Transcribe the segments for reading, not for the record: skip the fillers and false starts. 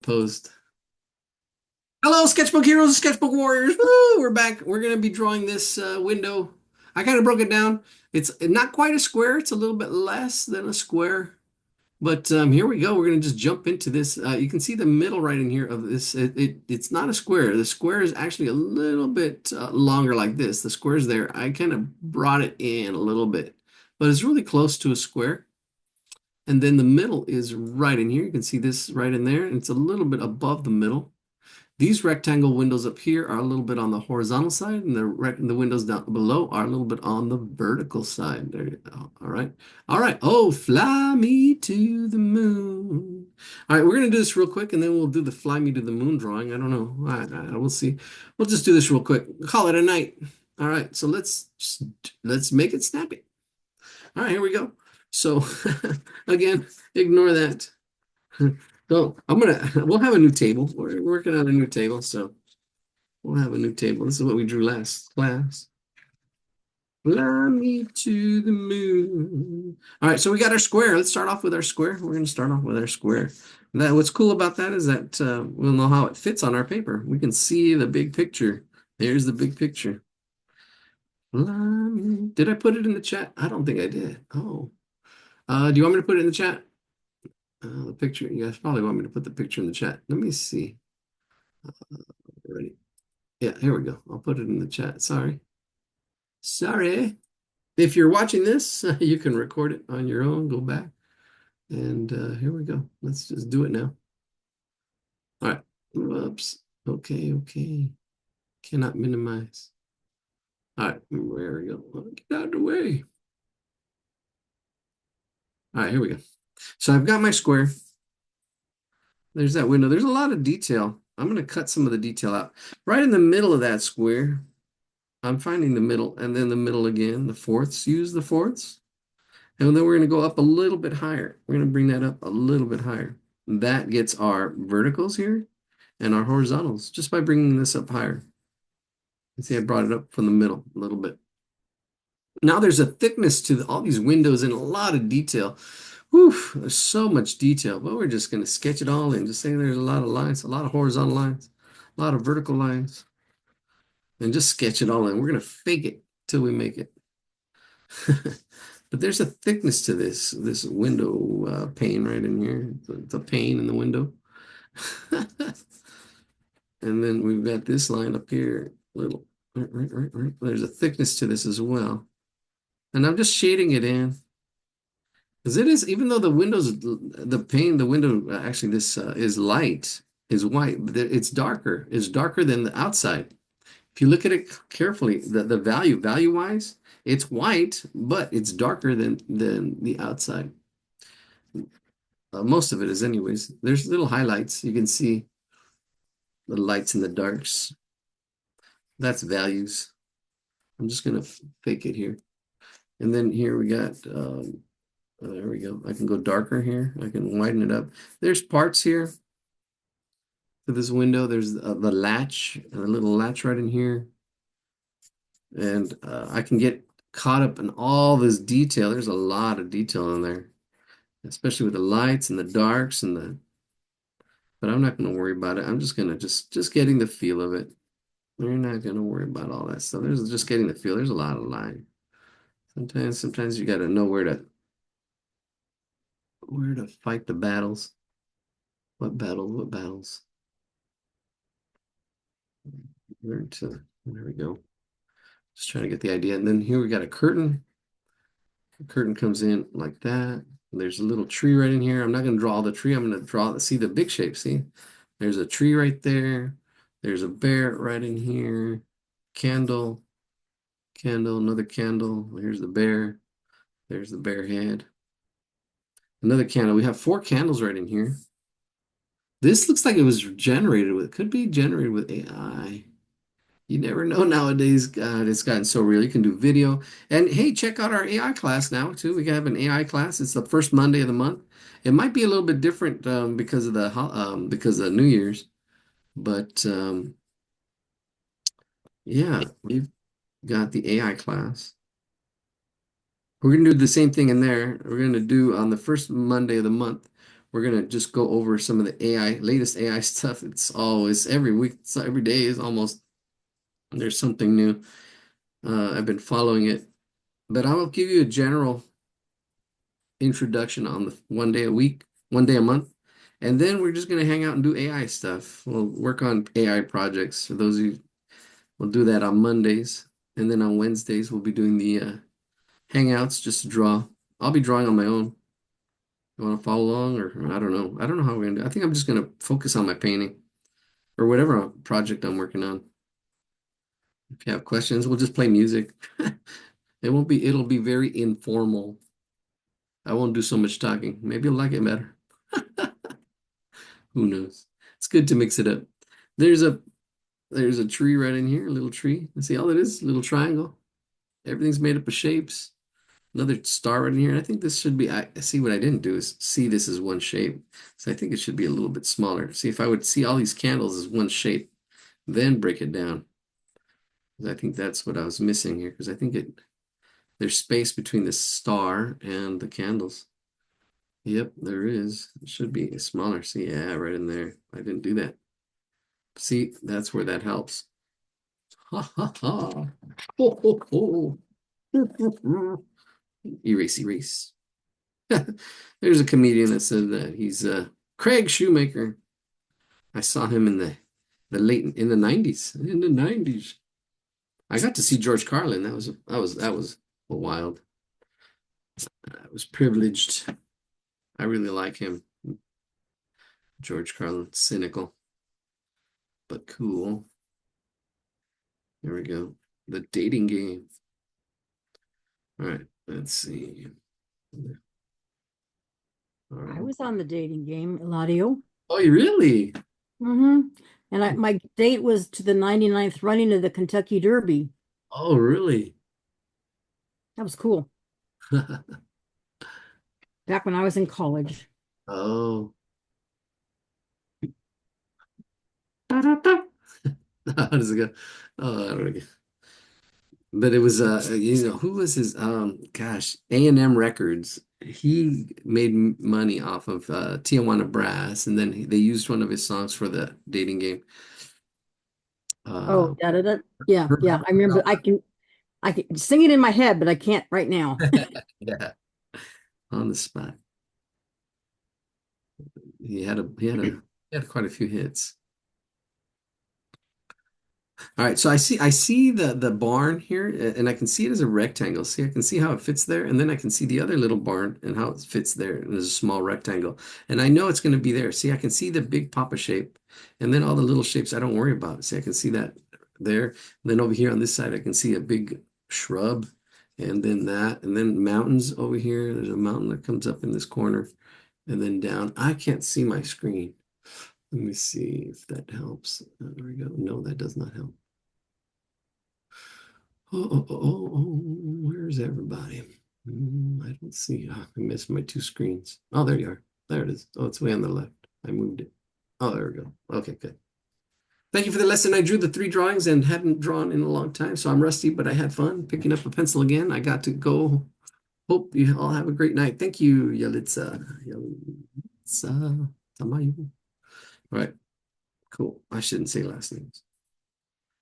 post. Hello, sketchbook heroes, sketchbook warriors. Woo! We're back. We're going to be drawing this window. I kind of broke it down. It's not quite a square. It's a little bit less than a square. But here we go. We're going to just jump into this. You can see the middle right in here of this. It's not a square. The square is actually a little bit longer like this. The square's there. I kind of brought it in a little bit, but it's really close to a square. And then the middle is right in here. You can see this right in there. And it's a little bit above the middle. These rectangle windows up here are a little bit on the horizontal side, and the windows down below are a little bit on the vertical side. There you go. All right. All right. Oh, fly me to the moon. All right, we're gonna do this real quick, and then we'll do the fly me to the moon drawing. I don't know. We'll see. We'll just do this real quick. Call it a night. All right. So let's make it snappy. All right, here we go. So again, ignore that. So we'll have a new table. We're working on a new table, so we'll have a new table. This is what we drew last class. Fly me to the moon. All right, so we got our square. Let's start off with our square. We're going to start off with our square. What's cool about that is that we'll know how it fits on our paper. We can see the big picture. There's the big picture. Did I put it in the chat? I don't think I did. Oh. Do you want me to put it in the chat? The picture. You guys probably want me to put the picture in the chat. Let me see. Ready? Yeah, here we go. I'll put it in the chat. Sorry. Sorry. If you're watching this, you can record it on your own. Go back. And here we go. Let's just do it now. All right. Whoops. Okay, okay. Cannot minimize. All right. There we go. Get out of the way. All right, here we go. So I've got my square. There's that window. There's a lot of detail. I'm going to cut some of the detail out. Right in the middle of that square, I'm finding the middle and then the middle again, the fourths. Use the fourths. And then we're going to go up a little bit higher. We're going to bring that up a little bit higher. That gets our verticals here and our horizontals just by bringing this up higher. You see, I brought it up from the middle a little bit. Now there's a thickness to all these windows and a lot of detail. Whew, there's so much detail, but we're just going to sketch it all in. Just say there's a lot of lines, a lot of horizontal lines, a lot of vertical lines, and just sketch it all in. We're going to fake it till we make it. But there's a thickness to this window pane right in here. It's a pane in the window. And then we've got this line up here, little, right. There's a thickness to this as well. And I'm just shading it in. Because it is, even though the windows, the pane, the window, actually this is light, is white, but it's darker. It's darker than the outside. If you look at it carefully, the value-wise, it's white, but it's darker than the outside. Most of it is anyways. There's little highlights. You can see the lights and the darks. That's values. I'm just going to fake it here. And then here we got, there we go. I can go darker here. I can widen it up. There's parts here to this window. There's the latch, and a little latch right in here. And I can get caught up in all this detail. There's a lot of detail in there, especially with the lights and the darks and but I'm not going to worry about it. I'm just going to just getting the feel of it. We're not going to worry about all that stuff. There's just getting the feel. There's a lot of line. Sometimes you got to know where to fight the battles. What battles? There we go. Just trying to get the idea. And then here we got a curtain. The curtain comes in like that. There's a little tree right in here. I'm not going to draw all the tree. I'm going to see the big shape. See, there's a tree right there. There's a bear right in here. Candle, another candle. Here's the bear. There's the bear head. Another candle. We have 4 candles right in here. This looks like it was generated with, could be generated with AI. You never know nowadays. God, it's gotten so real. You can do video. And hey, check out our AI class now too. We have an AI class. It's the first Monday of the month. It might be a little bit different because of New Year's, but yeah, we've got the AI class. We're gonna do the same thing in there. We're gonna do on the first Monday of the month. we're gonna just go over some of the latest AI stuff. It's always every week, so every day is almost there's something new. I've been following it, but I will give you a general introduction on the 1 day a week, 1 day a month, and then we're just gonna hang out and do AI stuff. We'll work on AI projects. For those of you, we'll do that on Mondays, and then on Wednesdays we'll be doing the hangouts just to draw. I'll be drawing on my own. You want to follow along, or I don't know. I don't know how we're gonna do. I think I'm just gonna focus on my painting or whatever project I'm working on. If you have questions, we'll just play music. It'll be very informal. I won't do so much talking. Maybe you'll like it better. Who knows? It's good to mix it up. There's a there's a tree right in here, a little tree. See all it is? A little triangle. Everything's made up of shapes. Another star right in here. And I think this should be, I see what I didn't do is see this as one shape. So I think it should be a little bit smaller. See if I would see all these candles as one shape, then break it down. 'Cause I think that's what I was missing here. Because I think there's space between the star and the candles. Yep, there is. It should be smaller. See, yeah, right in there. I didn't do that. See, that's where that helps. Ha ha ha. Ho ho ho. Erase, erase. There's a comedian that said that he's Craig Shoemaker. I saw him in the late in the 90s. In the 90s. I got to see George Carlin. That was a wild. I was privileged. I really like him. George Carlin, cynical but cool. There we go. The dating game. All right, let's see. All I right. was on the dating game, Eladio. Oh, you really? And my date was to the 99th running of the Kentucky Derby. Oh, really? That was cool. Back when I was in college. Oh. How does it go? Oh, I don't know. But it was who was his gosh, A&M Records. He made money off of Tijuana Brass, and then they used one of his songs for the dating game. Oh, Uh, da, da, da. Yeah, yeah. I remember I can sing it in my head, but I can't right now. yeah, on the spot. He had quite a few hits. All right, so I see the barn here, and I can see it as a rectangle. See, I can see how it fits there, and then I can see the other little barn and how it fits there. And there's a small rectangle, and I know it's going to be there. See, I can see the big Papa shape, and then all the little shapes I don't worry about. See, I can see that there. And then over here on this side, I can see a big shrub, and then that, and then mountains over here. There's a mountain that comes up in this corner, and then down. I can't see my screen. Let me see if that helps. There we go. No, that does not help. Oh, where's everybody? I don't see. I missed my two screens. Oh, there you are. There it is. Oh, it's way on the left. I moved it. Oh, there we go. Okay, good. Thank you for the lesson. I drew the three drawings and hadn't drawn in a long time, so I'm rusty, but I had fun picking up a pencil again. I got to go. Hope you all have a great night. Thank you, Yalitza. Yalitza Tamayo. All right, cool. I shouldn't say last names.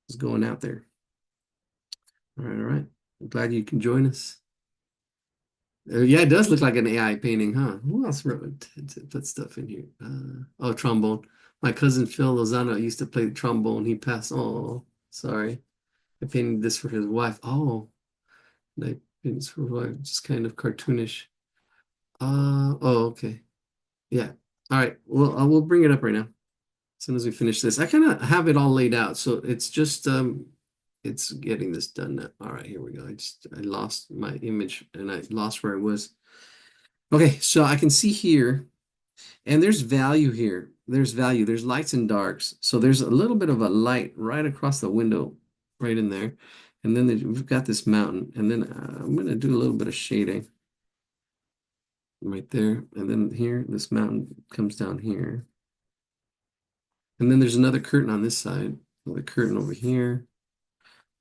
It's going out there. All right, all right. I'm glad you can join us. Yeah, it does look like an AI painting, huh? Who else wrote to put stuff in here? Oh, trombone. My cousin Phil Lozano used to play the trombone. He passed. Oh, sorry. I painted this for his wife. Oh, and I painted this for his wife. Just kind of cartoonish. Oh, okay. Yeah. All right. Well, we'll bring it up right now. As soon as we finish this, I kind of have it all laid out, so it's just it's getting this done now. All right, here we go. I lost my image and I lost where I was. Okay, so I can see here, and there's value here. There's value. There's lights and darks. So there's a little bit of a light right across the window, right in there. And then we've got this mountain, and then I'm going to do a little bit of shading right there. And then here, this mountain comes down here. And then there's another curtain on this side, another curtain over here.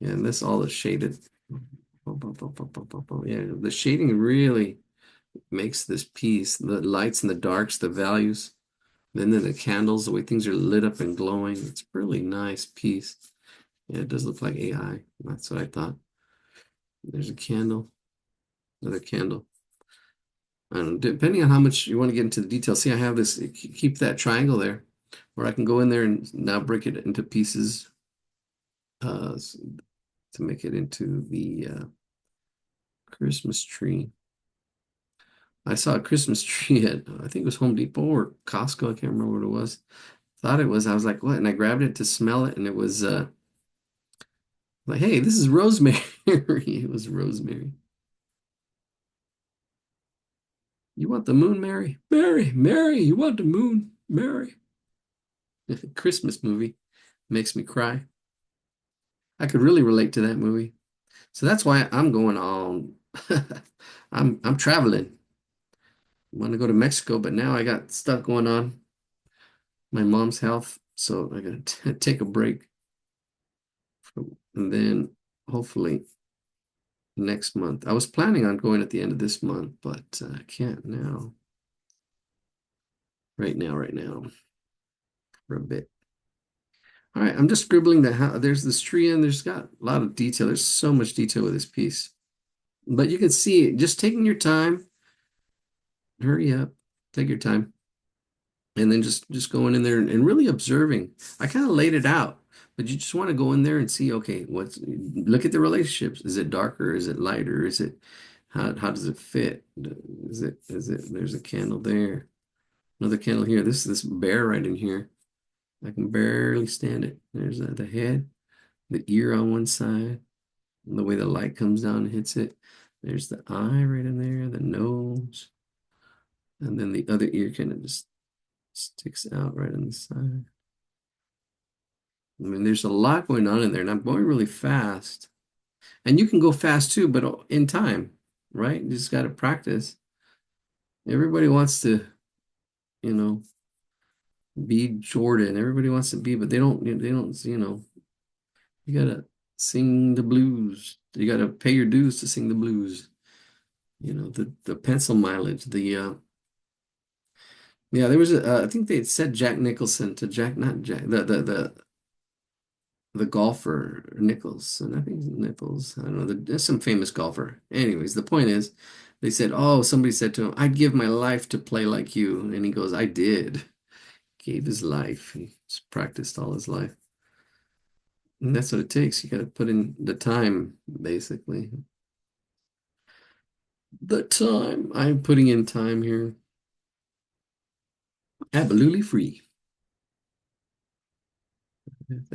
Yeah, and this all is shaded. Yeah, the shading really makes this piece, the lights and the darks, the values, then the candles, the way things are lit up and glowing. It's a really nice piece. Yeah, it does look like AI. That's what I thought. There's a candle, another candle. I don't know, depending on how much you want to get into the details. See, I have this, keep that triangle there, where I can go in there and now break it into pieces to make it into the Christmas tree. I saw a Christmas tree at, I think it was Home Depot or Costco. I can't remember what it was. Thought it was. I was like, what? And I grabbed it to smell it, and it was like, hey, this is rosemary. It was rosemary. You want the moon, Mary? Mary, Mary, you want the moon, Mary? Christmas movie makes me cry. I could really relate to that movie. So that's why I'm going on. I'm traveling. I want to go to Mexico, but now I got stuff going on. My mom's health, so I gotta take a break. And then hopefully next month. I was planning on going at the end of this month, but I can't now. Right now, for a bit. All right, I'm just scribbling the how there's this tree and there's got a lot of detail. There's so much detail with this piece. But you can see it, just taking your time. Hurry up, take your time. And then just going in there and really observing. I kind of laid it out, but you just want to go in there and see, okay, look at the relationships. Is it darker? Is it lighter? Is it how does it fit? There's a candle there. Another candle here. This bear right in here. I can barely stand it. There's the head, the ear on one side, and the way the light comes down and hits it. There's the eye right in there, the nose, and then the other ear kind of just sticks out right on the side. I mean, there's a lot going on in there, and I'm going really fast. And you can go fast too, but in time, right? You just got to practice. Everybody wants to, you know, be Jordan. Everybody wants to be, but they don't. You gotta sing the blues. You gotta pay your dues to sing the blues. The pencil mileage, yeah, there was I think they had said Jack Nicholson to Jack, not Jack, the golfer Nicholson. I think it's Nichols. I don't know. There's some famous golfer. Anyways, the point is, they said, oh, somebody said to him, I'd give my life to play like you. And he goes, I did. Gave his life. He's practiced all his life. And that's what it takes. You got to put in the time, basically. The time. I'm putting in time here. Absolutely free.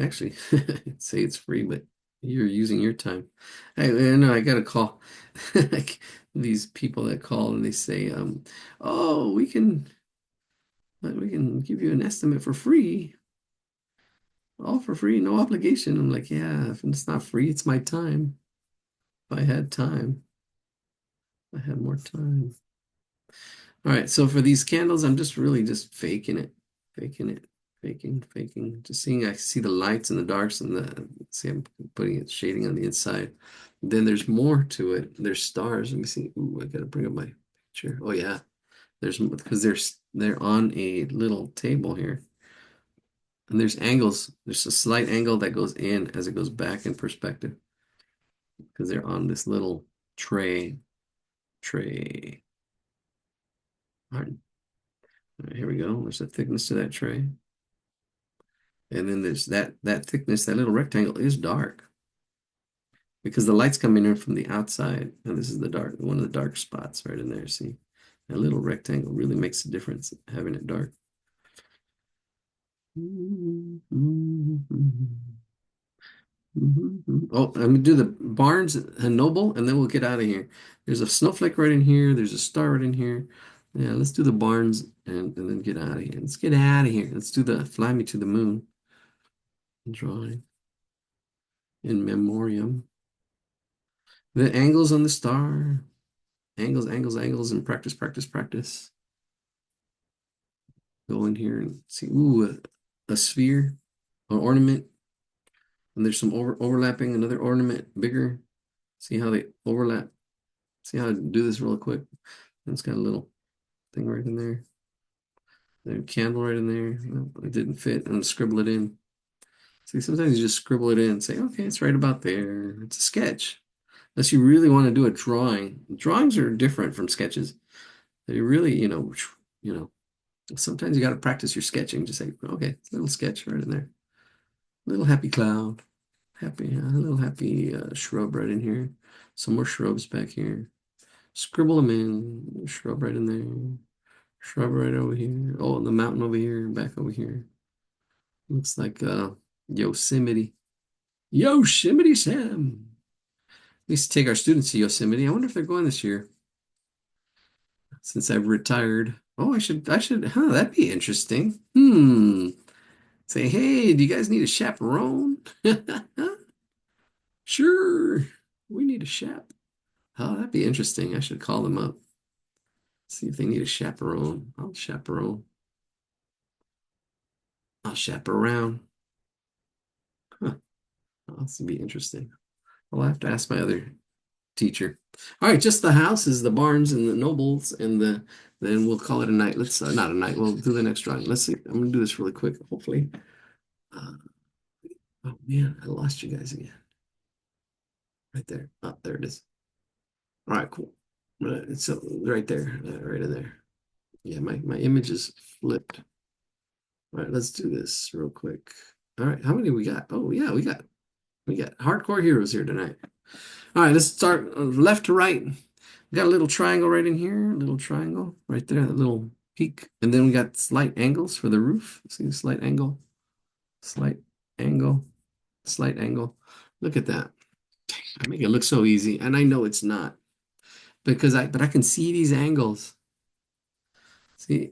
Actually, say it's free, but you're using your time. I know I got a call. Like these people that call and they say, oh, we can give you an estimate for free, all for free, no obligation. I'm like, yeah, if it's not free, it's my time. If I had time, I had more time. All right, so for these candles, I'm just really just faking it, faking. Just seeing, I see the lights and the darks and see, I'm putting it shading on the inside. Then there's more to it. There's stars. Let me see. Ooh, I gotta bring up my picture. Oh yeah, because they're on a little table here, and there's angles. There's a slight angle that goes in as it goes back in perspective because they're on this little tray. Tray. All right. All right, here we go. There's a thickness to that tray. And then there's that thickness, that little rectangle is dark because the light's coming in from the outside. And this is one of the dark spots right in there. See, that little rectangle really makes a difference having it dark. Oh, I'm gonna do the Barnes and Noble, and then we'll get out of here. There's a snowflake right in here. There's a star right in here. Yeah, let's do the Barnes and then get out of here. Let's get out of here. Let's do the Fly Me to the Moon drawing in memoriam. The angles on the star. Angles, and practice. Go in here and see. Ooh, a sphere, an ornament. And there's some overlapping, another ornament, bigger. See how they overlap. See how I do this real quick. It's got a little thing right in there. There's a candle right in there. No, it didn't fit. I'm gonna scribble it in. See, sometimes you just scribble it in and say, okay, it's right about there. It's a sketch. Unless you really want to do a drawing. Drawings are different from sketches. They really, you know, sometimes you got to practice your sketching. Just say, okay, little sketch right in there. Little happy cloud. Happy, a little happy shrub right in here. Some more shrubs back here. Scribble them in. Shrub right in there. Shrub right over here. Oh, and the mountain over here. Back over here. Looks like Yosemite. Yosemite Sam. We used to take our students to Yosemite. I wonder if they're going this year since I've retired. Oh, huh, that'd be interesting. Say, hey, do you guys need a chaperone? Sure, we need a chap. Oh, that'd be interesting. I should call them up, see if they need a chaperone. I'll chaperone. I'll chaperone. Huh, this would be interesting. I'll have to ask my other teacher. All right, just the houses, the barns, and the nobles, and then we'll call it a night. Let's not a night. We'll do the next drawing. Let's see. I'm gonna do this really quick. Hopefully. Uh, oh man, I lost you guys again. Right there. Oh, there it is. All right, cool. It's right there, right in there. Yeah, my image is flipped. All right, let's do this real quick. All right, how many we got? Oh yeah, we got hardcore heroes here tonight. All right, let's start left to right. We got a little triangle right in here, a little triangle right there, that little peak. And then we got slight angles for the roof. See, slight angle, slight angle, slight angle. Look at that. I make it look so easy, and I know it's not because but I can see these angles. See,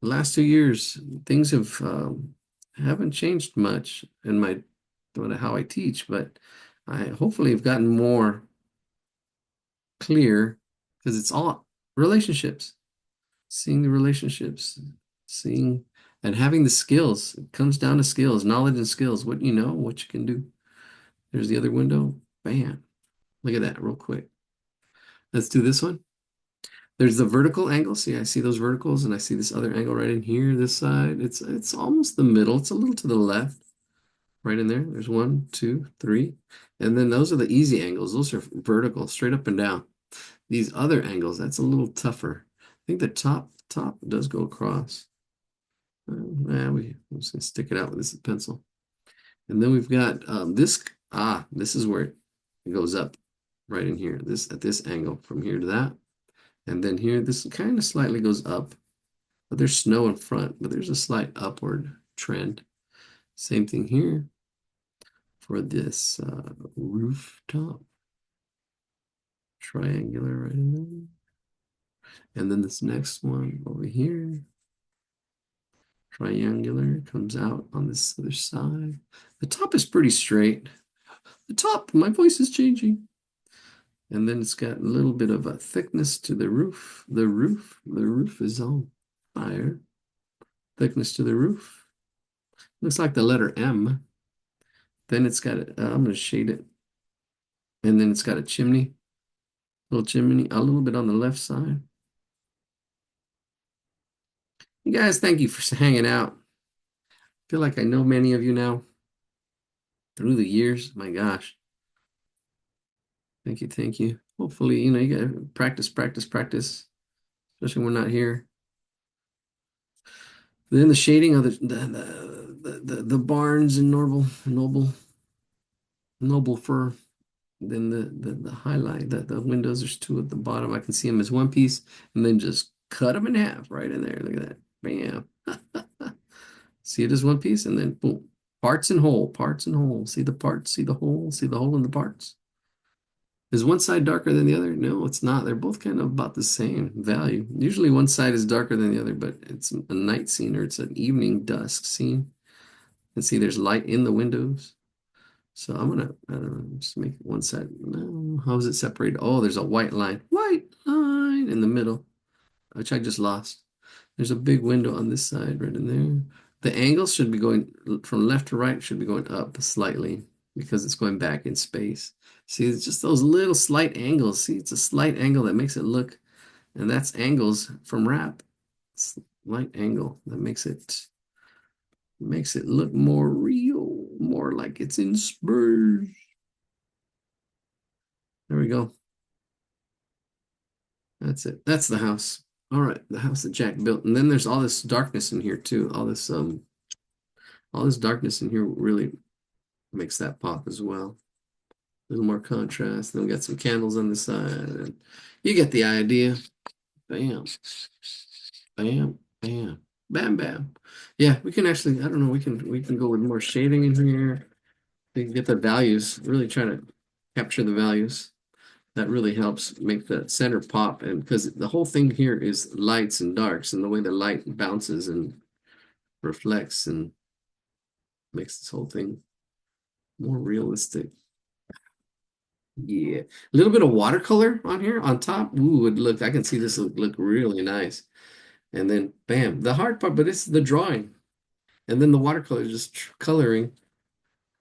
the last 2 years, things haven't changed much in my how I teach, but I hopefully have gotten more clear because it's all relationships, seeing the relationships, seeing and having the skills. It comes down to skills, knowledge and skills, what you know, what you can do. There's the other window. Bam. Look at that real quick. Let's do this one. There's the vertical angle. See, I see those verticals and I see this other angle right in here, this side. It's almost the middle. It's a little to the left, right in there. There's one, two, three. And then those are the easy angles. Those are vertical, straight up and down. These other angles, that's a little tougher. I think the top does go across. We're just gonna stick it out with this pencil. And then we've got this is where it goes up right in here. This at this angle from here to that. And then here, this kind of slightly goes up, but there's snow in front, but there's a slight upward trend. Same thing here for this rooftop. Triangular right in there. And then this next one over here, triangular, comes out on this other side. The top is pretty straight. The top, my voice is changing. And then it's got a little bit of a thickness to the roof. The roof is on fire. Thickness to the roof. Looks like the letter M. Then it's got, I'm going to shade it. And then it's got a chimney. Little chimney, a little bit on the left side. You guys, thank you for hanging out. I feel like I know many of you now through the years. My gosh. Thank you, thank you. Hopefully, you got to practice, practice, practice, especially when we're not here. Then the shading of the barns in noble fir. Then the highlight, the windows, there's two at the bottom. I can see them as one piece, and then just cut them in half right in there. Look at that. Bam. See it as one piece, and then boom. Parts and whole, parts and whole. See the parts, see the hole in the parts. Is one side darker than the other? No, it's not. They're both kind of about the same value. Usually one side is darker than the other, but it's a night scene or it's an evening dusk scene. And see, there's light in the windows. So I'm gonna, I don't know, just make one side. No, how is it separated? Oh, there's a white line in the middle, which I just lost. There's a big window on this side right in there. The angles should be going from left to right, should be going up slightly because it's going back in space. See, it's just those little slight angles. See, it's a slight angle that makes it look And that's angles from wrap. It's light angle that makes it look more real, more like it's in spurs. There we go. That's it. That's the house. All right, the house that Jack built. And then there's all this darkness in here too. All this darkness in here really makes that pop as well. A little more contrast. Then we got some candles on the side. And you get the idea. Bam, bam, bam, bam, bam. Yeah, we can actually, I don't know, we can go with more shading in here. We can get the values, really try to capture the values. That really helps make the center pop. And because the whole thing here is lights and darks, and the way the light bounces and reflects and makes this whole thing more realistic. Yeah, a little bit of watercolor on here on top. Ooh, would look. I can see this look really nice. And then, bam, the hard part, but it's the drawing, and then the watercolor is just coloring.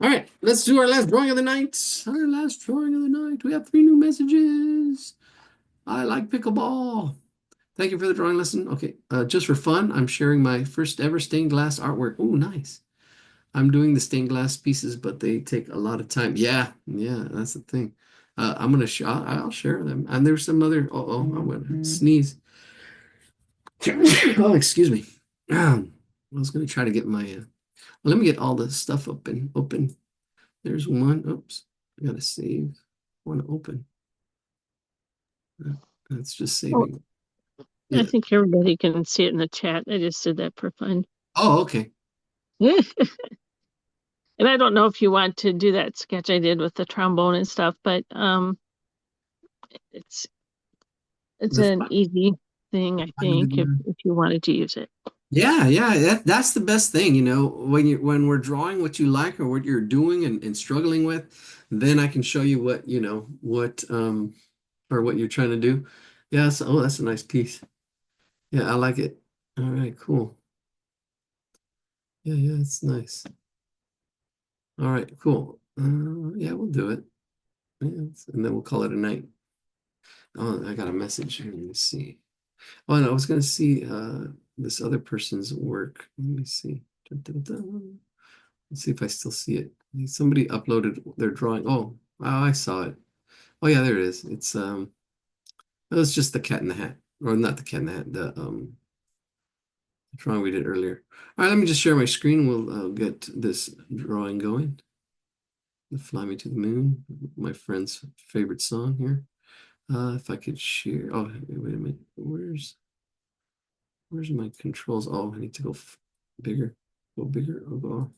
All right, let's do our last drawing of the night. Our last drawing of the night. We have 3 new messages. I like pickleball. Thank you for the drawing lesson. Okay, just for fun, I'm sharing my first ever stained glass artwork. Oh, nice. I'm doing the stained glass pieces, but they take a lot of time. Yeah, yeah, that's the thing. I'm gonna sh I'll share them. And there's some other. Oh, I'm gonna sneeze. Oh, excuse me. I was gonna try to get my. Let me get all the stuff open. There's one. Oops, I gotta save. I want to open. That's just Well, saving. I Yeah. think everybody can see it in the chat. I just did that for fun. Oh, okay. And I don't know if you want to do that sketch I did with the trombone and stuff, but it's it's That's an easy thing, I think, fine. if you wanted to use it. Yeah, yeah, that's the best thing, when we're drawing what you like or what you're doing and struggling with, then I can show you what, what or what you're trying to do. Yeah, so, oh, that's a nice piece. Yeah, I like it. All right, cool. Yeah, yeah, it's nice. All right, cool. Yeah, we'll do it. Yeah, and then we'll call it a night. Oh, I got a message here. Let me see. Oh, and I was gonna see this other person's work. Let me see. Dun, dun, dun. Let's see if I still see it. Somebody uploaded their drawing. Oh, I saw it. Oh yeah, there it is. It was just the cat in the hat. Or not the cat in the hat, the drawing we did earlier. All right, let me just share my screen. We'll get this drawing going. Fly Me to the Moon, my friend's favorite song here. If I could share. Oh, wait a minute. Where's my controls? Oh, I need to go bigger. Go bigger. Oh.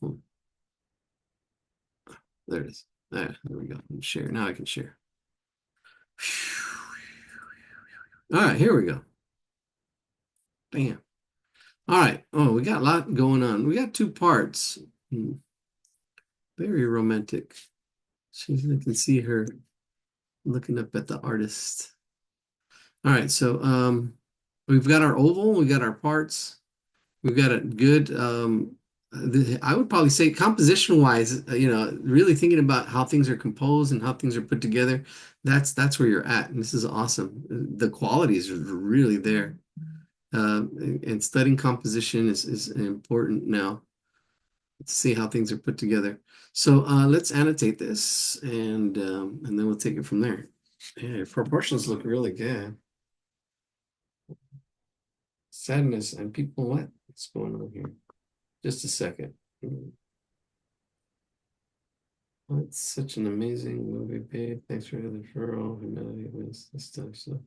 There it is. There we go. Share. Now I can share. All right, here we go. Bam. All right. Oh, we got a lot going on. We got 2 parts. Very romantic. I can see her looking up at the artist. All right, so we've got our oval, we got our parts, we've got a good I would probably say composition wise, really thinking about how things are composed and how things are put together, that's where you're at. And this is awesome. The qualities are really there. And studying composition is important now to see how things are put together. So let's annotate this and then we'll take it from there. Yeah, proportions look really good. Sadness and people, what's going on here? Just a second. Oh, it's such an amazing movie, babe. Thanks for the referral. Humility, this stuff. So,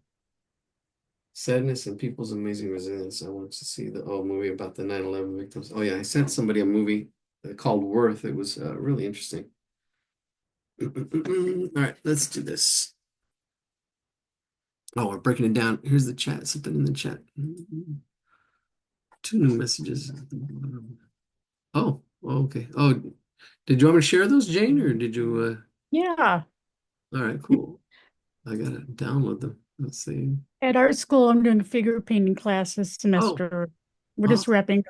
sadness and people's amazing resilience. I want to see the movie about the 9/11 victims. Oh yeah, I sent somebody a movie called Worth. It was really interesting. All right, let's do this. Oh, we're breaking it down. Here's the chat. Something in the chat. 2 new messages. Oh, okay. Oh, did you want me to share those, Jane, or did you? Yeah. All right, cool. I gotta download them. Let's see. At art school, I'm doing a figure painting class this Oh, semester. We're just awesome. wrapping.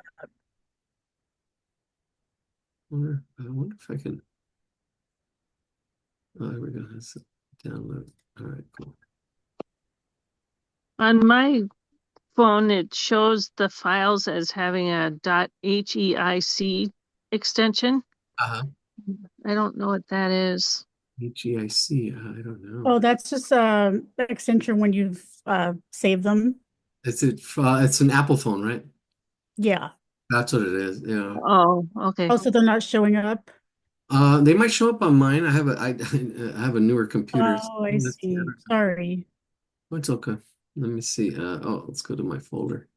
I wonder if I can. Oh, there we go. Let's download. All right, cool. On my phone, it shows the files as having a .heic extension. Uh-huh. I don't know what that is. HEIC. I don't know. Oh, that's just extension when you've saved them. It's an Apple phone, right? Yeah. That's what it is. Yeah. Oh, okay. Also, they're not showing up. They might show up on mine. I have a newer computer. Oh, I Let's see. see. Sorry. Oh, it's okay. Let me see. Let's go to my folder.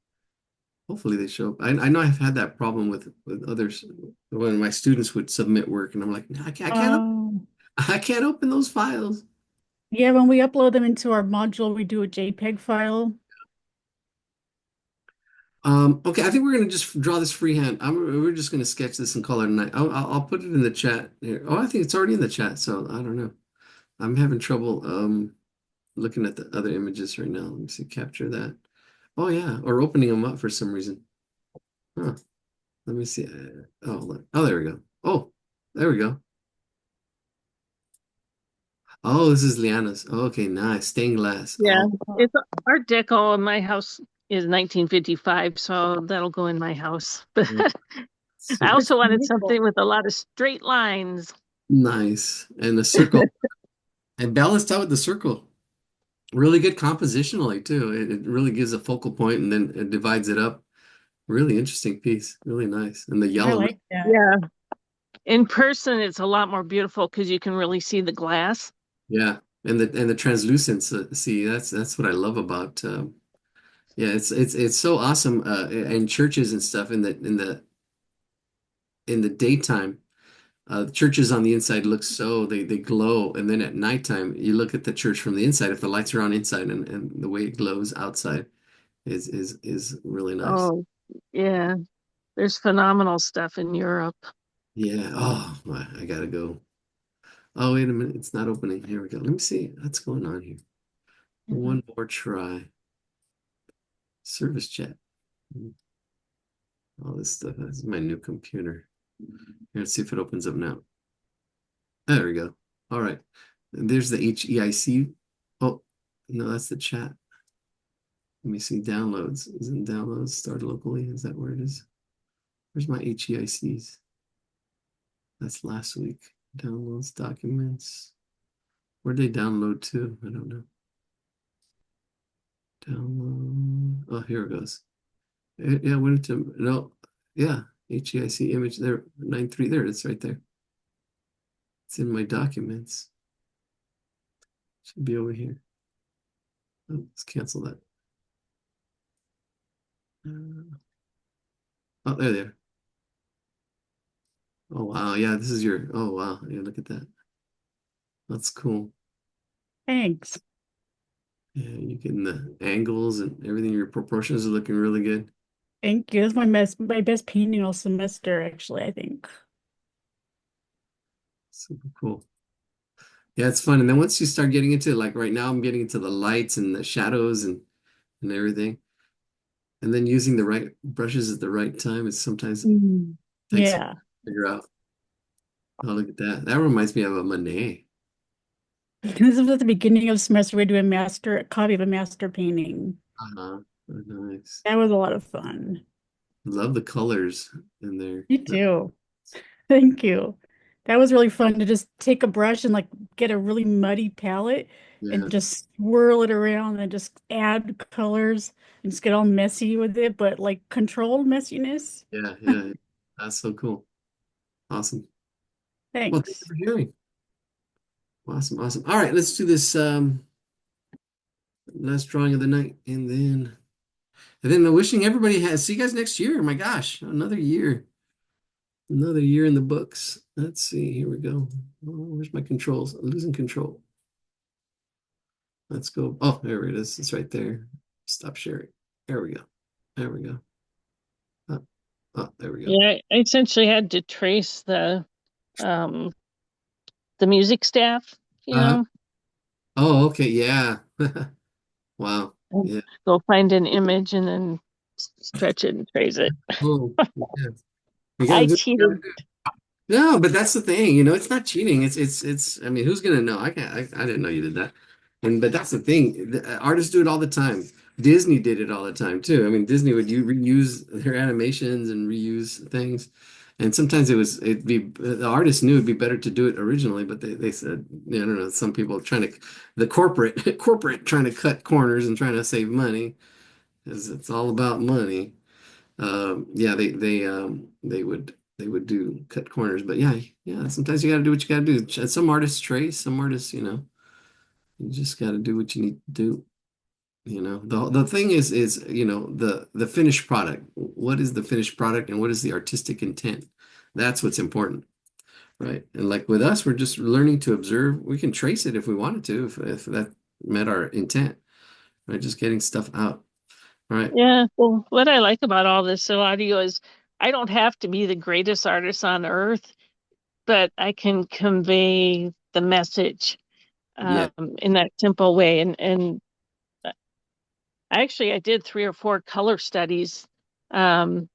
Hopefully they show up. I know I've had that problem with others when my students would submit work, and I'm like, no, Um, I can't open those files. yeah, when we upload them into our module, we do a JPEG file. Okay, I think we're gonna just draw this freehand. We're just gonna sketch this and call it a night. I'll put it in the chat here. Oh, I think it's already in the chat, so I don't know. I'm having trouble looking at the other images right now. Let me see, capture that. Oh yeah, or opening them up for some reason. Huh. Let me see. Oh, there we go. Oh, there we go. Oh, this is Liana's. Oh, okay, nice. Stained glass. Yeah, Oh, it's Art Deco, and my house is 1955, so that'll go in my house. But I super It's also wanted beautiful. something with a lot of straight lines. nice. And the circle. And balanced out with the circle. Really good compositionally too. It really gives a focal point and then it divides it up. Really interesting piece. Really nice. And the I yellow. like that. Yeah. In person, it's a lot more beautiful because you can really see the glass. Yeah. And the translucence. See, that's what I love about. Yeah, it's so awesome. In churches and stuff in the daytime. The churches on the inside look so they glow, and then at nighttime you look at the church from the inside. If the lights are on inside and the way it glows outside is really nice. Oh, yeah. There's phenomenal stuff in Europe. Yeah. Oh, I gotta go. Oh, wait a minute. It's not opening. Here we go. Let me see what's going on here. Mhm. One more try. Service chat. All this stuff. This is my new computer. Let's see if it opens up now. There we go. All right. There's the HEIC. Oh, no, that's the chat. Let me see. Downloads. Isn't downloads start locally? Is that where it is? Where's my HEICs? That's last week. Downloads, documents. Where'd they download to? I don't know. Download. Oh, here it goes. Yeah, I went to, no, yeah, HEIC image there, 9.3, there, it's right there. It's in my documents. Should be over here. Oh, let's cancel that. Oh, there they are. Oh, wow. Yeah, this is your, oh, wow. Yeah, look at that. That's cool. Thanks. Yeah, you're getting the angles and everything. Your proportions are looking really good. Thank you. That's my best painting all semester, actually, I think. Super cool. Yeah, it's fun. And then once you start getting into like right now, I'm getting into the lights and the shadows and everything. And then using the right brushes at the right time is sometimes Mm. takes to Yeah. figure out. Oh, look at that. That reminds me of a Monet. This was at the beginning of semester. We do a copy of a master painting. Uh-huh. Oh, nice. That was a lot of fun. Love the colors in there. You too. Thank you. That was really fun to just take a brush and like get a really muddy palette Yeah, and just swirl it around and just add colors and just get all messy with it, but like controlled messiness. yeah. That's so cool. Awesome. Well, thank you Thanks. for sharing. Awesome. All right, let's do this last drawing of the night, and then wishing everybody has see you guys next year. My gosh, another year. Another year in the books. Let's see. Here we go. Oh, where's my controls? I'm losing control. Let's go. Oh, there it is. It's right there. Stop sharing. There we go. There we go. Oh, there we go. Yeah, I essentially had to trace um the music staff, you Uh, know, oh, okay. Yeah. Wow. and Yeah. go find an image and then stretch it and trace it. Oh, yeah. You gotta I do what you gotta cheated. do. No, but that's the thing, it's not cheating. I mean, who's gonna know? I can't I didn't know you did that. But that's the thing. Artists do it all the time. Disney did it all the time too. I mean, Disney would you reuse their animations and reuse things. And sometimes it'd be the artist knew it'd be better to do it originally, but they said, I don't know, some people trying to the corporate trying to cut corners and trying to save money, because it's all about money. Yeah, they would do cut corners, but yeah, sometimes you got to do what you got to do. Some artists trace, some artists, you just got to do what you need to do. The thing is the finished product. What is the finished product and what is the artistic intent? That's what's important, right? And like with us, we're just learning to observe. We can trace it if we wanted to, if that met our intent, right? Just getting stuff out. All right. Yeah, well, what I like about all this audio is I don't have to be the greatest artist on earth, but I can convey the message Yeah. in that simple way. And actually, I did 3 or 4 color studies, um,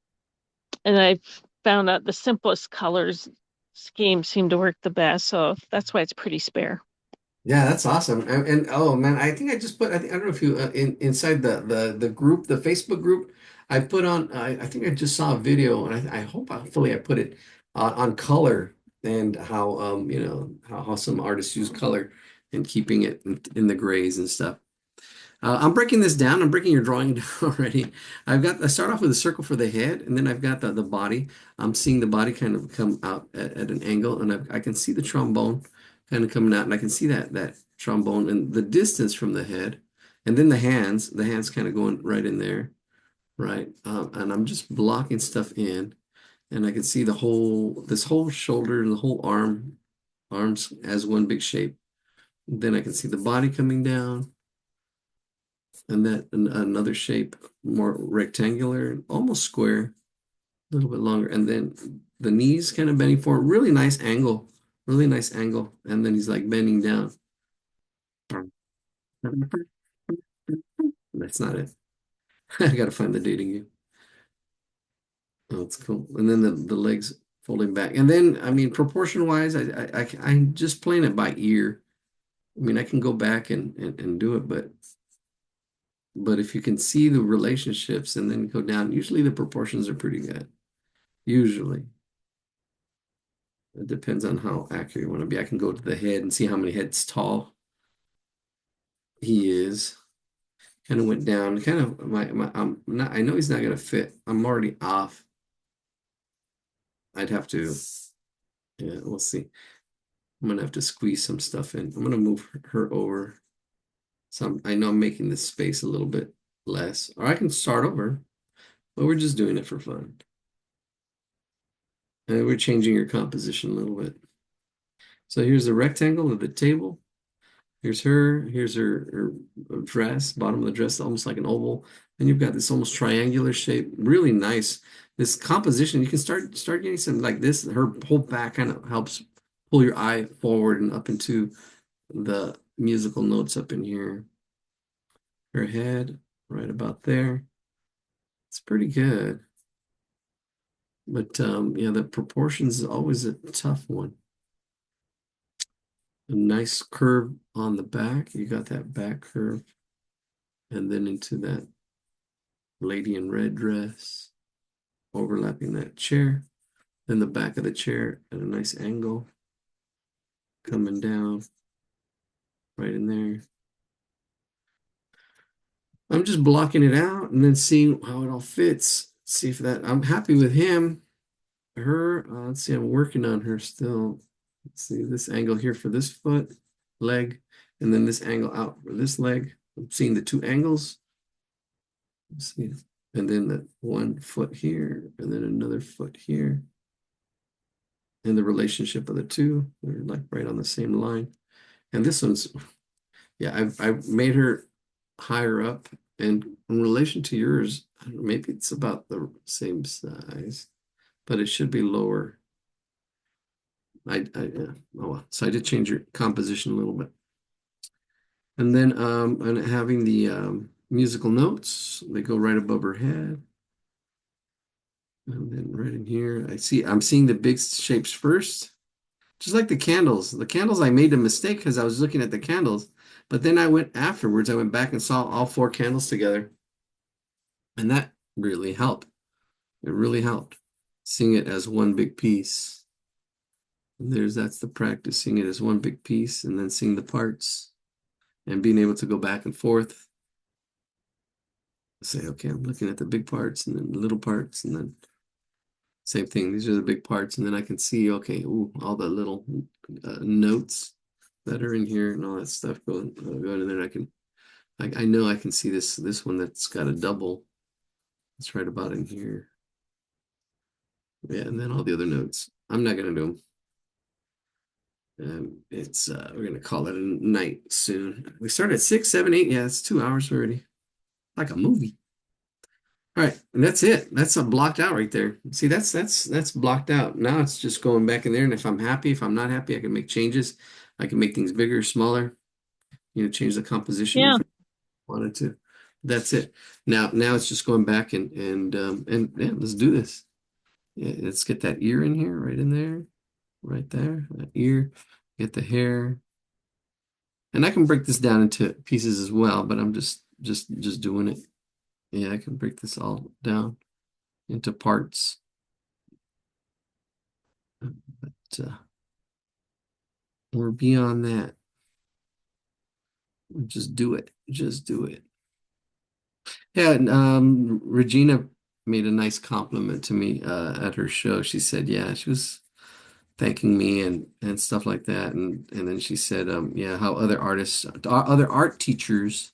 and I found out the simplest colors scheme seem to work the best. So that's why it's pretty spare. Yeah, that's awesome. And oh man, I think I just put I don't know if you inside the group, the Facebook group, I put on I think I just saw a video and I hope hopefully I put it on color and how how some artists use color and keeping it in the grays and stuff. I'm breaking this down. I'm breaking your drawing down already. I start off with a circle for the head, and then I've got the body. I'm seeing the body kind of come out at an angle, and I can see the trombone kind of coming out, and I can see that trombone and the distance from the head, and then the hands kind of going right in there, right? And I'm just blocking stuff in, and I can see this whole shoulder and the whole arms as one big shape. Then I can see the body coming down and another shape, more rectangular, almost square, a little bit longer, and then the knees kind of bending forward, really nice angle, and then he's like bending down. That's not it. I gotta find the dating you. Oh, that's cool. And then the legs folding back, and then I mean, proportion wise, I'm just playing it by ear. I mean, I can go back and do it, but if you can see the relationships and then go down, usually the proportions are pretty good. Usually. It depends on how accurate you want to be. I can go to the head and see how many heads tall he is. Kind of went down. Kind of I'm not I know he's not gonna fit. I'm already off. I'd have to, yeah, we'll see. I'm gonna have to squeeze some stuff in. I'm gonna move her over. So I know I'm making this space a little bit less. Or I can start over, but we're just doing it for fun. And we're changing your composition a little bit. So here's the rectangle of the table. Here's her dress, bottom of the dress, almost like an oval. Then you've got this almost triangular shape, really nice. This composition, you can start getting some like this. Her whole back kind of helps pull your eye forward and up into the musical notes up in here. Her head, right about there. It's pretty good. But yeah, the proportions is always a tough one. A nice curve on the back. You got that back curve. And then into that lady in red dress, overlapping that chair. Then the back of the chair at a nice angle, coming down right in there. I'm just blocking it out and then seeing how it all fits. See if I'm happy with him. Her, let's see, I'm working on her still. Let's see this angle here for this foot, leg, and then this angle out for this leg. I'm seeing the two angles. Let's see. And then the 1 foot here, and then another foot here. And the relationship of the two, they're like right on the same line. And this one's, yeah, I've made her higher up. And in relation to yours, I don't know, maybe it's about the same size, but it should be lower. Yeah. Oh well. So I did change your composition a little bit. And then and having the musical notes, they go right above her head. And then right in here, I'm seeing the big shapes first, just like the candles. The candles, I made a mistake because I was looking at the candles, but then I went back and saw all 4 candles together. And that really helped. It really helped. Seeing it as one big piece. And that's the practice, seeing it as one big piece and then seeing the parts and being able to go back and forth. Say, okay, I'm looking at the big parts and then the little parts and then same thing. These are the big parts, and then I can see, okay, ooh, all the little notes that are in here and all that stuff going, and then I know I can see this one that's got a double. It's right about in here. Yeah, and then all the other notes. I'm not gonna do them. It's we're gonna call it a night soon. We start at 6, 7, 8. Yeah, it's 2 hours already. Like a movie. All right, and that's it. That's blocked out right there. See, that's blocked out. Now it's just going back in there, and if I'm happy, if I'm not happy, I can make changes. I can make things bigger, smaller, change the composition Yeah. if I wanted to. That's it. Now it's just going back and yeah, let's do this. Yeah, let's get that ear in here, right in there, right there. That ear, get the hair. And I can break this down into pieces as well, but I'm just doing it. Yeah, I can break this all down into parts. But we're beyond that. Just do it. Just do it. Yeah, and Regina made a nice compliment to me at her show. She said, yeah, she was thanking me and stuff like that. And then she said, yeah, how other artists, other art teachers,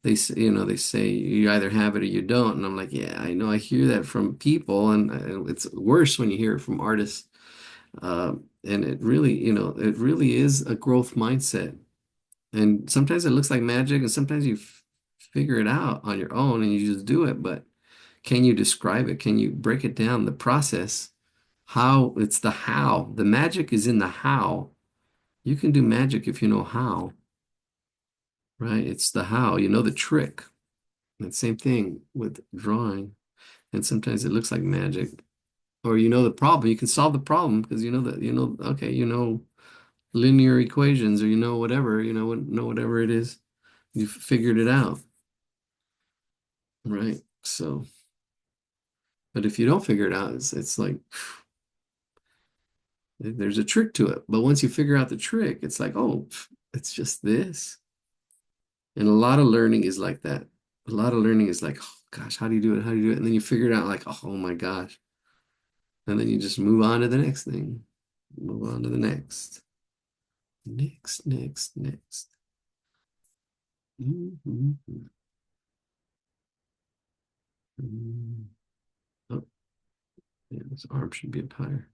they say you either have it or you don't. And I'm like, yeah, I know I hear that from people, and it's worse when you hear it from artists. And it really is a growth mindset. And sometimes it looks like magic, and sometimes you figure it out on your own and you just do it. But can you describe it? Can you break it down, the process? How it's the how. The magic is in the how. You can do magic if you know how, right? It's the how. You know the trick. And same thing with drawing. And sometimes it looks like magic. Or you know the problem. You can solve the problem because okay, linear equations, or whatever, whatever it is. You've figured it out, right? So, but if you don't figure it out, it's like there's a trick to it. But once you figure out the trick, it's like, oh, it's just this. And a lot of learning is like that. A lot of learning is like, oh gosh, how do you do it? How do you do it? And then you figure it out like, oh my gosh. And then you just move on to the next thing. Move on to the next. Next. Mhm. Oh, yeah, this arm should be up higher.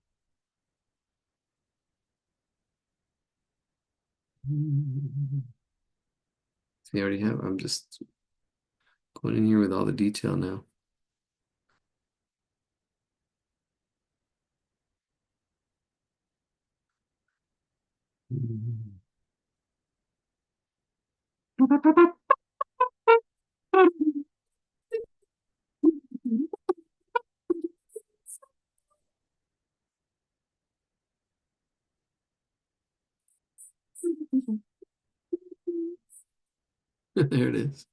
See, I already have, I'm just going in here with all the detail now. There it is.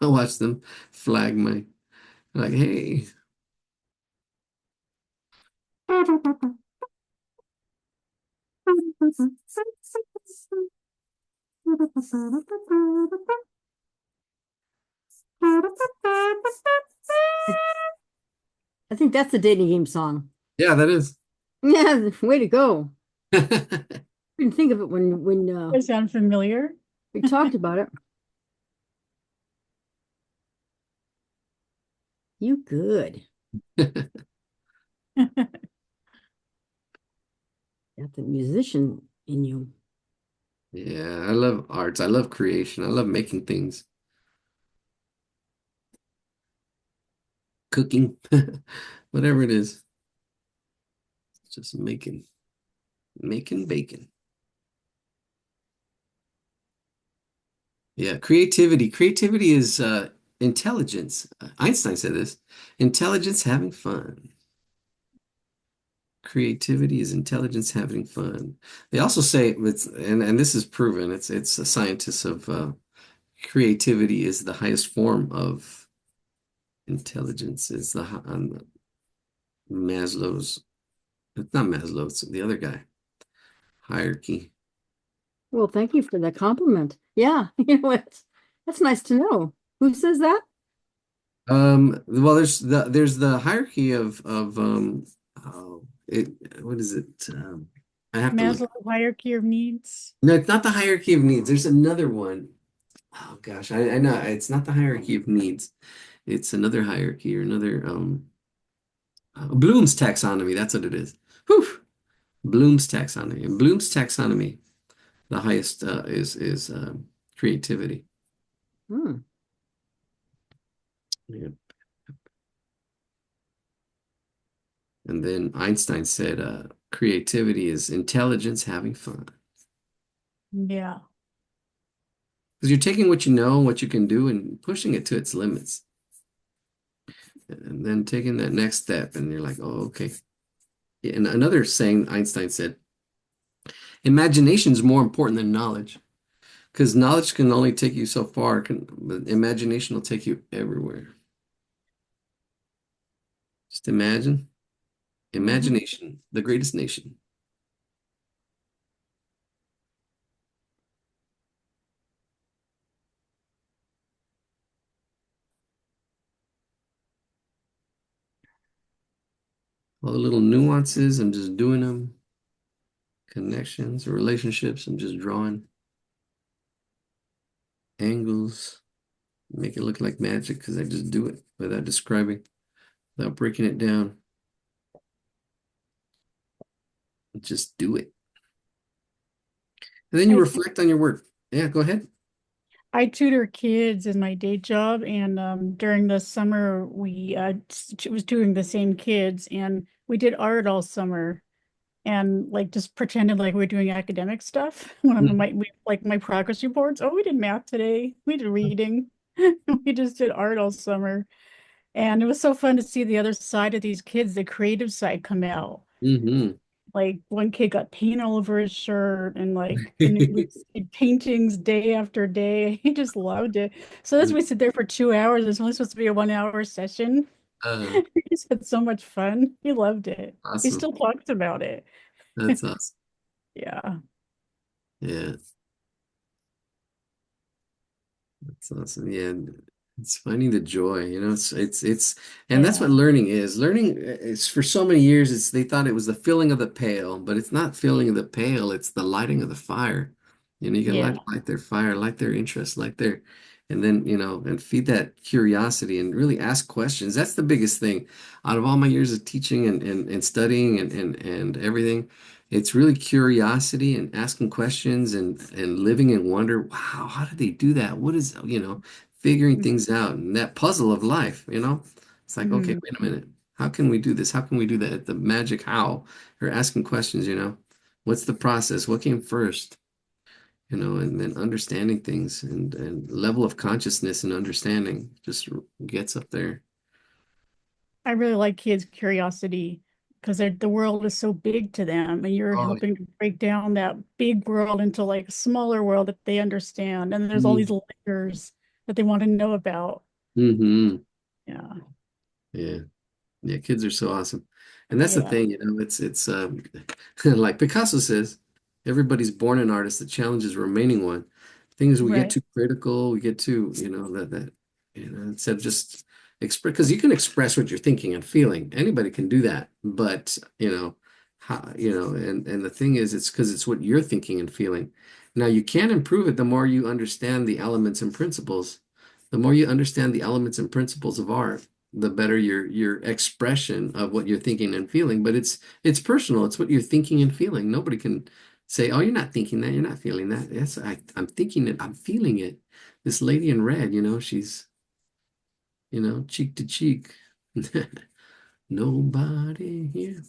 I watch them flag my, like, hey. I think that's the dating game song. Yeah, that is. Yeah, way to go. Didn't think of it when Does sound familiar? we talked about it. You good. Got the musician in you. Yeah, I love arts. I love creation. I love making things, cooking, whatever it is. Just making bacon. Yeah, creativity. Creativity is intelligence. Einstein said this. Intelligence having fun. Creativity is intelligence having fun. They also say it's and this is proven. It's a scientists of creativity is the highest form of intelligence. Is on Maslow's. It's not Maslow. It's the other guy. Hierarchy. Well, thank you for that compliment. Yeah, that's nice to know. Who says that? Well, there's the hierarchy of oh, it what is it? I have to look. Maslow hierarchy of needs. No, it's not the hierarchy of needs. There's another one. Oh gosh, I know it's not the hierarchy of needs. It's another hierarchy or another Bloom's taxonomy. That's what it is. Whew. Bloom's taxonomy. And Bloom's taxonomy, the highest is creativity. Hmm. Yeah. And then Einstein said, creativity is intelligence having fun. Yeah. Because you're taking what you know, what you can do, and pushing it to its limits. And then taking that next step, and you're like, oh, okay. Yeah, and another saying Einstein said, imagination is more important than knowledge. Because knowledge can only take you so far, but imagination will take you everywhere. Just imagine. Mhm. Imagination, the greatest nation. All the little nuances, I'm just doing them. Connections, relationships, I'm just drawing angles, make it look like magic because I just do it without describing, without breaking it down. Just do it. And then you I reflect on your work. Yeah, go ahead. I tutor kids in my day job, and during the summer we was doing the same kids, and we did art all summer, and like just pretended like we were doing academic stuff. One of Mhm. like my progress reports. Oh, we did math today. We did reading. We just did art all summer, and it was so fun to see the other side of these kids, the creative side, come out. Mm-hmm. Like one kid got paint all over his shirt and we did paintings day after day. He just loved it. So as we sit there for 2 hours, it's only supposed to be a 1 hour session. Uh, We just had so much fun. He loved it. He awesome. still talks about it. That's awesome. Yeah. Yeah, that's awesome. Yeah, and it's finding the joy, and that's Yeah. what learning is. Learning is for so many years, they thought it was the filling of the pail, but it's not filling of the pail, it's the lighting of the fire. You can Yeah. light their fire, light their interest, and then, and feed that curiosity and really ask questions. That's the biggest thing. Out of all my years of teaching and studying and everything, it's really curiosity and asking questions and living in wonder. Wow, how did they do that? What is, figuring things out and that puzzle of life. It's like, okay, Mhm. wait a minute. How can we do this? How can we do that? The magic how? Or asking questions. What's the process? What came first? And then understanding things and level of consciousness and understanding just gets up there. I really like kids' curiosity because the world is so big to them, and you're Oh, helping to break down that big world into like a smaller world that they understand. And there's all these mm-hmm. layers that they want to know about. Mm-hmm. Yeah. Yeah. Yeah, kids are so awesome. And that's the Yeah. thing, it's like Picasso says, everybody's born an artist. The challenge is remaining one. The thing is we get Right. too critical, we get too, instead of just express because you can express what you're thinking and feeling. Anybody can do that. But, and the thing is it's because it's what you're thinking and feeling. Now you can improve it the more you understand the elements and principles. The more you understand the elements and principles of art, the better your expression of what you're thinking and feeling. But it's personal. It's what you're thinking and feeling. Nobody can say, "Oh, you're not thinking that. You're not feeling that." Yes, I'm thinking it. I'm feeling it. This lady in red, she's cheek to cheek. Nobody here.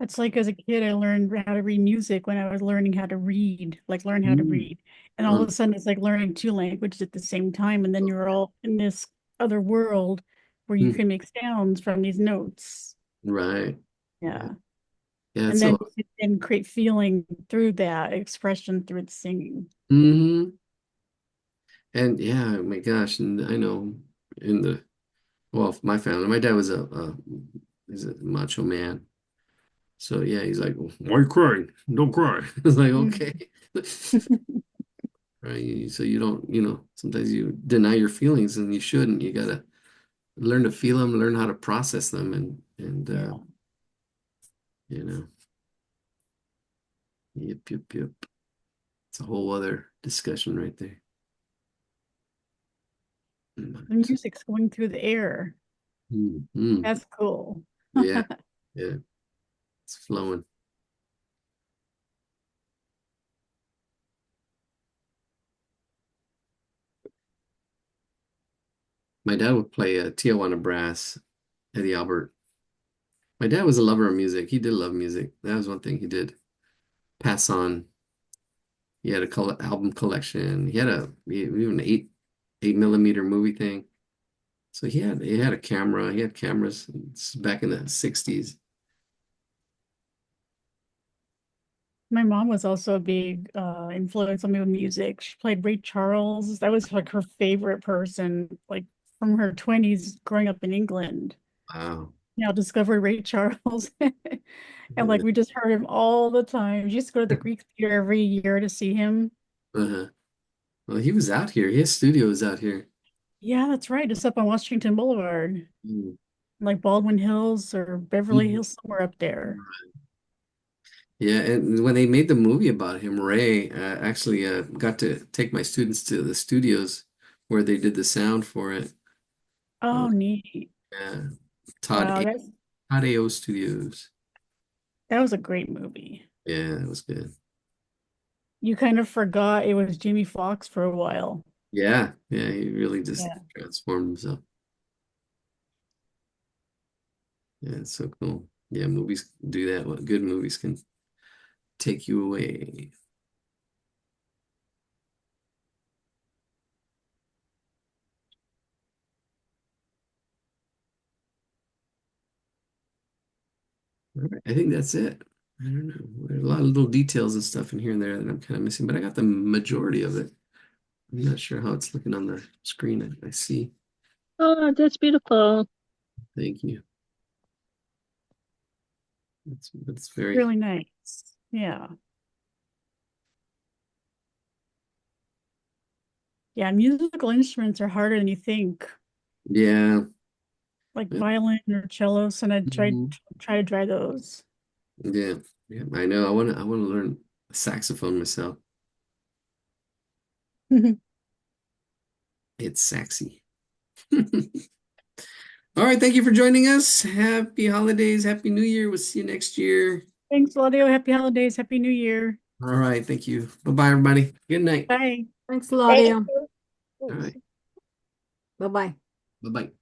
It's like as a kid, I learned how to read music when I was learning how to read, like learn how to Mm. read. And all of a sudden, it's like learning two languages at the same time. And then you're all in this other world where you Mm. can make sounds from these notes. Right. Yeah. Yeah. Yeah. And So, then you can create feeling through that expression through the singing. hmm. And yeah, my gosh, and I know in the well, my family, my dad was he's a macho man. So yeah, he's like, "Why are you crying? Don't cry." It's like, okay. Mhm. Right. So you don't, sometimes you deny your feelings and you shouldn't. You gotta learn to feel them, learn how to process them and Yeah. you know, yep, yep, yep. It's a whole other discussion right there. The music's going through the air. Mm. That's cool. Yeah, yeah, it's flowing. My dad would play Tijuana brass at the Albert. My dad was a lover of music. He did love music. That was one thing he did pass on. He had a album collection. Even an 8 millimeter movie thing. So he had a camera. He had cameras. It's back in the 60s. My mom was also a big influence on me with music. She played Ray Charles. That was like her favorite person, like from her 20s growing up in England. Wow. Now discovered Ray Charles. And like we just heard him all the time. She used to go to the Greek theater every year to see him. Uh-huh. Well, he was out here. His studio was out here. Yeah, that's right. Just up on Washington Boulevard, Mm. like Baldwin Hills or Beverly Mhm. Hills, somewhere up there. Yeah, and when they made the movie about him, Ray actually got to take my students to the studios where they did the sound for it. Uh, Oh, neat. yeah, Todd Wow, A. that's Todd AO Studios. that was a great movie. Yeah, it was good. You kind of forgot it was Jamie Foxx for a while. Yeah, yeah, he really just Yeah. transformed himself. Yeah, it's so cool. Yeah, movies do that. What good movies can take you away. All right, I think that's it. I don't know. There's a lot of little details and stuff in here and there that I'm kind of missing, but I got the majority of it. I'm not sure how it's looking on the screen. I see. Oh, that's beautiful. Thank you. That's very, Really nice. Yeah. Yeah, musical instruments are harder than you think, yeah. like Yeah. violin or cello, and I Mhm. try to try those. Yeah. Yeah. I know. I want to learn saxophone myself. It's sexy. All right. Thank you for joining us. Happy holidays. Happy New Year. We'll see you next year. Thanks, Claudio. Happy holidays. Happy New Year. All right. Thank you. Bye-bye, everybody. Good night. Bye. Thanks, Thank Claudio. All right. you. Bye-bye. Bye-bye.